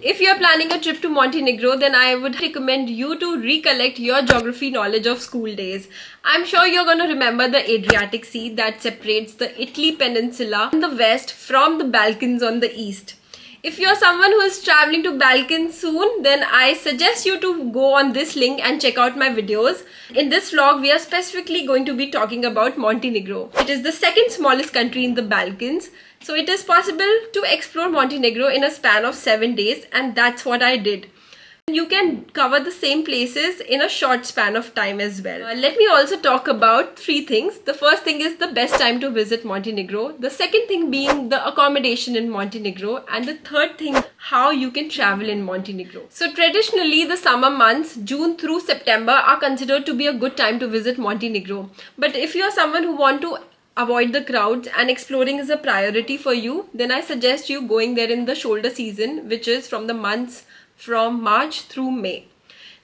If you're planning a trip to Montenegro, then I would recommend you to recollect your geography knowledge of school days. I'm sure you're going to remember the Adriatic Sea that separates the Italy peninsula in the west from the Balkans on the east. If you're someone who is traveling to Balkans soon, then I suggest you to go on this link and check out my videos. In this vlog, we are specifically going to be talking about Montenegro. It is the second smallest country in the Balkans. So it is possible to explore Montenegro in a span of 7 days, and that's what I did. You can cover the same places in a short span of time as well. Let me also talk about 3 things. The first thing is the best time to visit Montenegro. The second thing being the accommodation in Montenegro. And the third thing, how you can travel in Montenegro. So traditionally, the summer months, June through September, are considered to be a good time to visit Montenegro. But if you are someone who want to avoid the crowds and exploring is a priority for you, then I suggest you going there in the shoulder season, which is from the months from March through May.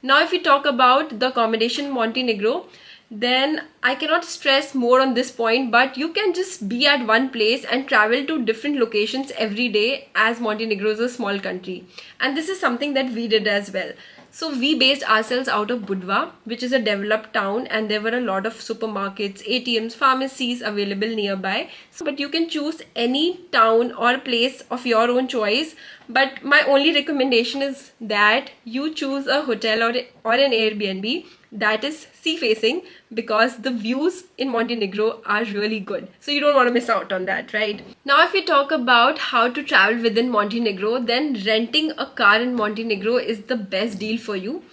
Now if we talk about the accommodation in Montenegro, then I cannot stress more on this point, but you can just be at one place and travel to different locations every day, as Montenegro is a small country. And this is something that we did as well. So we based ourselves out of Budva, which is a developed town, and there were a lot of supermarkets, ATMs, pharmacies available nearby. But you can choose any town or place of your own choice. But my only recommendation is that you choose a hotel or an Airbnb that is sea facing, because the views in Montenegro are really good. So you don't want to miss out on that, right? Now if we talk about how to travel within Montenegro, then renting a car in Montenegro is the best deal for you,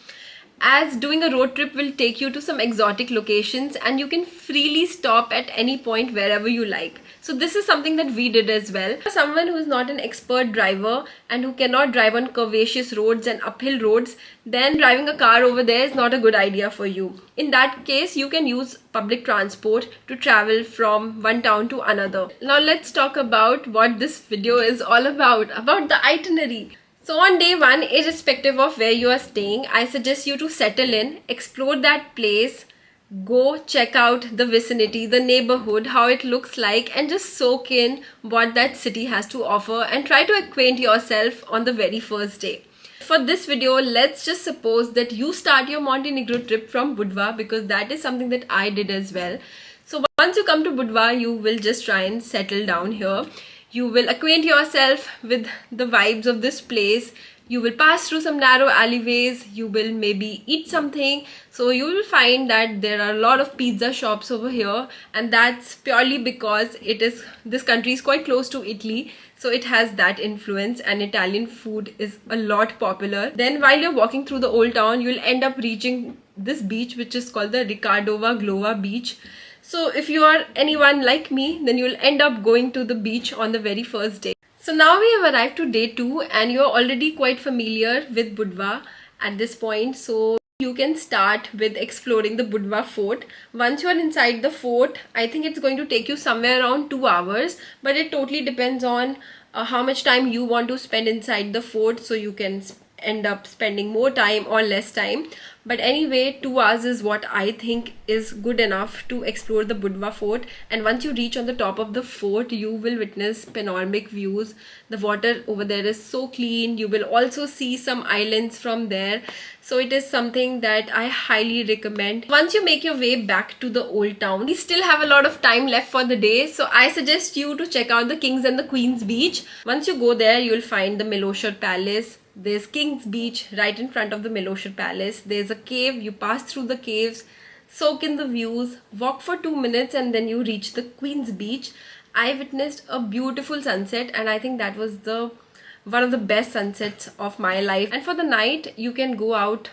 as doing a road trip will take you to some exotic locations and you can freely stop at any point wherever you like. So this is something that we did as well. For someone who is not an expert driver and who cannot drive on curvaceous roads and uphill roads, then driving a car over there is not a good idea for you. In that case, you can use public transport to travel from one town to another. Now let's talk about what this video is all about the itinerary. So on day 1, irrespective of where you are staying, I suggest you to settle in, explore that place, go check out the vicinity, the neighborhood, how it looks like, and just soak in what that city has to offer and try to acquaint yourself on the very first day. For this video, let's just suppose that you start your Montenegro trip from Budva, because that is something that I did as well. So once you come to Budva, you will just try and settle down here. You will acquaint yourself with the vibes of this place. You will pass through some narrow alleyways. You will maybe eat something. So you will find that there are a lot of pizza shops over here, and that's purely because this country is quite close to Italy. So it has that influence, and Italian food is a lot popular. Then while you're walking through the old town, you'll end up reaching this beach, which is called the Ricardova Glova beach. So if you are anyone like me, then you'll end up going to the beach on the very first day. So now we have arrived to day 2, and you're already quite familiar with Budva at this point. So you can start with exploring the Budva fort. Once you are inside the fort, I think it's going to take you somewhere around 2 hours, but it totally depends on how much time you want to spend inside the fort. So you can end up spending more time or less time, but anyway 2 hours is what I think is good enough to explore the Budva fort. And once you reach on the top of the fort, you will witness panoramic views. The water over there is so clean. You will also see some islands from there, so it is something that I highly recommend. Once you make your way back to the old town, we still have a lot of time left for the day, so I suggest you to check out the Kings and the Queens beach. Once you go there, you'll find the Milošev Palace. There's King's Beach right in front of the Milošev Palace. There's a cave. You pass through the caves, soak in the views, walk for 2 minutes, and then you reach the Queen's Beach. I witnessed a beautiful sunset, and I think that was one of the best sunsets of my life. And for the night, you can go out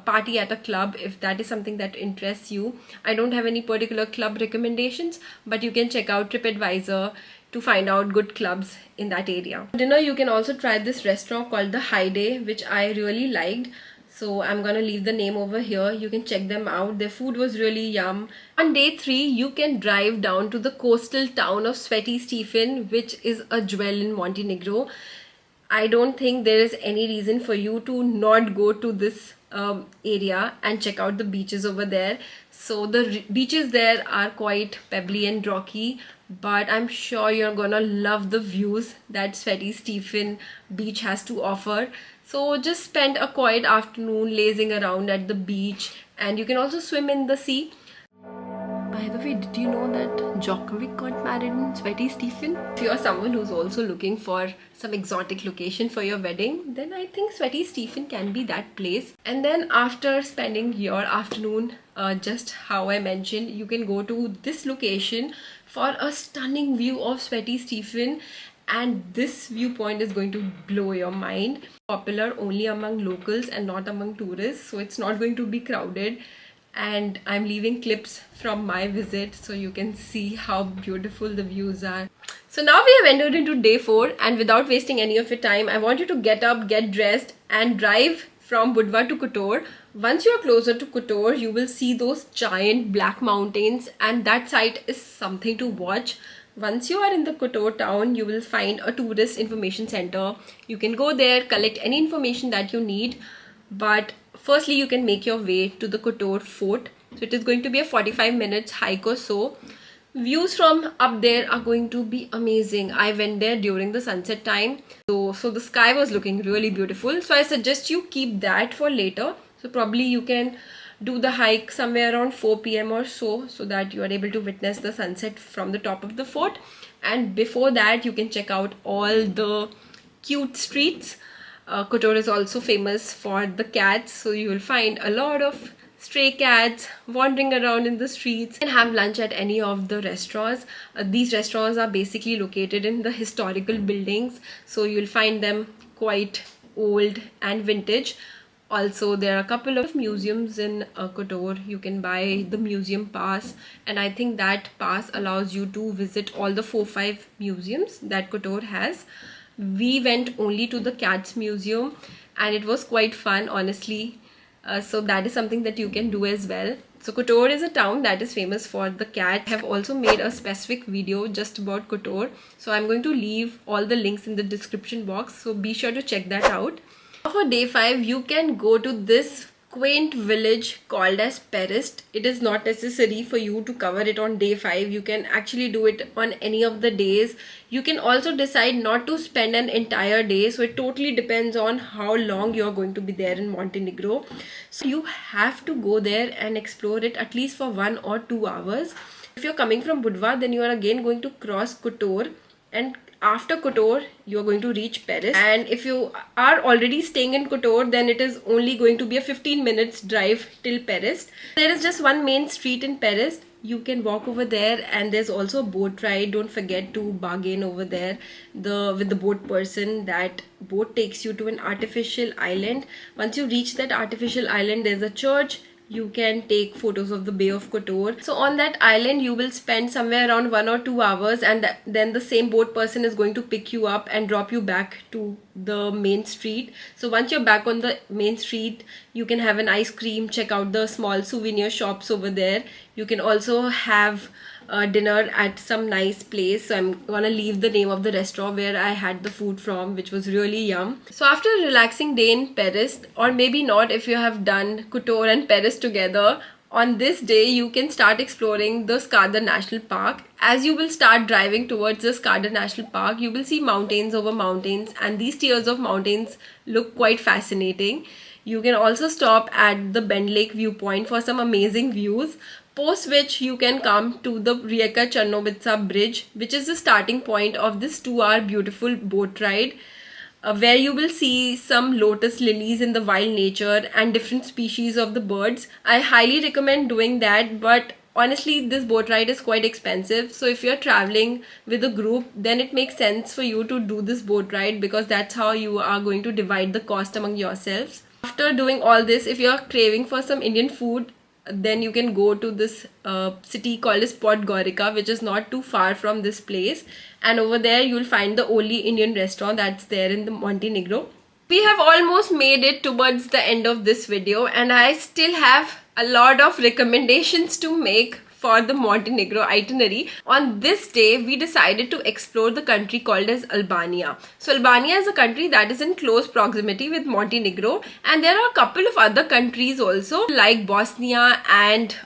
party at a club if that is something that interests you. I don't have any particular club recommendations, but you can check out TripAdvisor to find out good clubs in that area. For dinner, you can also try this restaurant called the Haide, which I really liked. So I'm gonna leave the name over here. You can check them out. Their food was really yum. On day 3, you can drive down to the coastal town of Sveti Stefan, which is a jewel in Montenegro. I don't think there is any reason for you to not go to this area and check out the beaches over there. So the beaches there are quite pebbly and rocky, but I'm sure you're gonna love the views that Sveti Stefan beach has to offer. So just spend a quiet afternoon lazing around at the beach, and you can also swim in the sea. By the way, did you know that Djokovic got married in Sveti Stefan? If you're someone who's also looking for some exotic location for your wedding, then I think Sveti Stefan can be that place. And then after spending your afternoon, just how I mentioned, you can go to this location for a stunning view of Sveti Stefan. And this viewpoint is going to blow your mind. Popular only among locals and not among tourists, so it's not going to be crowded. And I'm leaving clips from my visit so you can see how beautiful the views are. So now we have entered into day 4, and without wasting any of your time, I want you to get up, get dressed and drive from Budva to Kotor. Once you are closer to Kotor, you will see those giant black mountains, and that site is something to watch. Once you are in the Kotor town, you will find a tourist information center. You can go there, collect any information that you need. But firstly, you can make your way to the Kotor fort. So it is going to be a 45 minutes hike or so. Views from up there are going to be amazing. I went there during the sunset time. So the sky was looking really beautiful. So I suggest you keep that for later. So probably you can do the hike somewhere around 4 p.m. or so that you are able to witness the sunset from the top of the fort. And before that, you can check out all the cute streets. Kotor is also famous for the cats, so you will find a lot of stray cats wandering around in the streets. You can have lunch at any of the restaurants. These restaurants are basically located in the historical buildings, so you'll find them quite old and vintage. Also, there are a couple of museums in Kotor. You can buy the museum pass, and I think that pass allows you to visit all the 4-5 museums that Kotor has. We went only to the cats museum and it was quite fun, honestly. So that is something that you can do as well. So Kotor is a town that is famous for the cat. I have also made a specific video just about Kotor. So I'm going to leave all the links in the description box. So be sure to check that out. For day 5, you can go to this quaint village called as Perast. It is not necessary for you to cover it on day 5. You can actually do it on any of the days. You can also decide not to spend an entire day. So it totally depends on how long you're going to be there in Montenegro. So you have to go there and explore it at least for 1 or 2 hours. If you're coming from Budva, then you are again going to cross Kotor, and after Kotor, you are going to reach Perast. And if you are already staying in Kotor, then it is only going to be a 15 minutes drive till Perast. There is just one main street in Perast. You can walk over there, and there's also a boat ride. Don't forget to bargain over there with the boat person. That boat takes you to an artificial island. Once you reach that artificial island, there's a church. You can take photos of the Bay of Kotor. So on that island, you will spend somewhere around 1 or 2 hours, and then the same boat person is going to pick you up and drop you back to the main street. So once you're back on the main street, you can have an ice cream, check out the small souvenir shops over there. You can also have dinner at some nice place. So I'm gonna leave the name of the restaurant where I had the food from, which was really yum. So after a relaxing day in Perast, or maybe not if you have done Kotor and Perast together, on this day you can start exploring the Skadar National Park. As you will start driving towards the Skadar National Park, you will see mountains over mountains, and these tiers of mountains look quite fascinating. You can also stop at the Bend Lake viewpoint for some amazing views, post which you can come to the Rijeka Chernovica bridge, which is the starting point of this 2-hour beautiful boat ride, where you will see some lotus lilies in the wild nature and different species of the birds. I highly recommend doing that, but honestly this boat ride is quite expensive. So if you're traveling with a group, then it makes sense for you to do this boat ride, because that's how you are going to divide the cost among yourselves. After doing all this, if you're craving for some Indian food, then you can go to this city called as Podgorica, which is not too far from this place, and over there you'll find the only Indian restaurant that's there in the Montenegro. We have almost made it towards the end of this video, and I still have a lot of recommendations to make for the Montenegro itinerary. On this day, we decided to explore the country called as Albania. So Albania is a country that is in close proximity with Montenegro, and there are a couple of other countries also like Bosnia and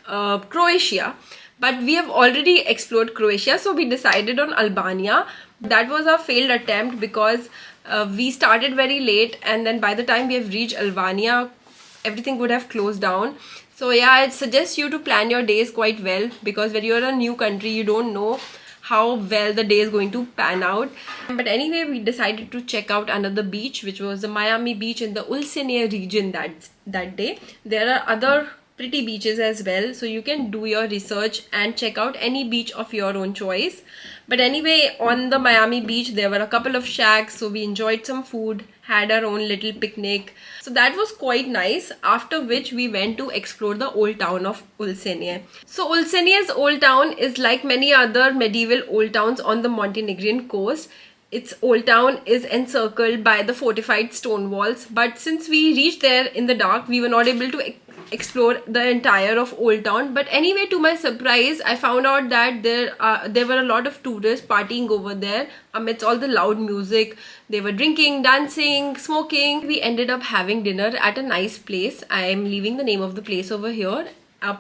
Croatia. But we have already explored Croatia, so we decided on Albania. That was our failed attempt because we started very late, and then by the time we have reached Albania, everything would have closed down. So yeah, I'd suggest you to plan your days quite well, because when you're in a new country, you don't know how well the day is going to pan out. But anyway, we decided to check out another beach, which was the Miami beach in the Ulcinj region that day. There are other pretty beaches as well, so you can do your research and check out any beach of your own choice. But anyway, on the Miami beach there were a couple of shacks, so we enjoyed some food, had our own little picnic, so that was quite nice. After which we went to explore the old town of Ulcinj. So Ulcinj's old town is like many other medieval old towns on the Montenegrin coast. Its old town is encircled by the fortified stone walls, but since we reached there in the dark, we were not able to explore the entire of Old Town. But anyway, to my surprise, I found out that there were a lot of tourists partying over there amidst all the loud music. They were drinking, dancing, smoking. We ended up having dinner at a nice place. I am leaving the name of the place over here.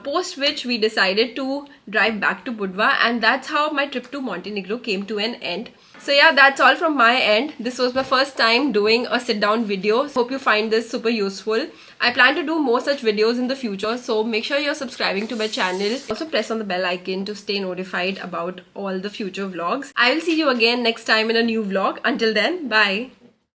Post which we decided to drive back to Budva, and that's how my trip to Montenegro came to an end. So yeah, that's all from my end. This was my first time doing a sit down video. Hope you find this super useful. I plan to do more such videos in the future, so make sure you're subscribing to my channel. Also press on the bell icon to stay notified about all the future vlogs. I will see you again next time in a new vlog. Until then, bye.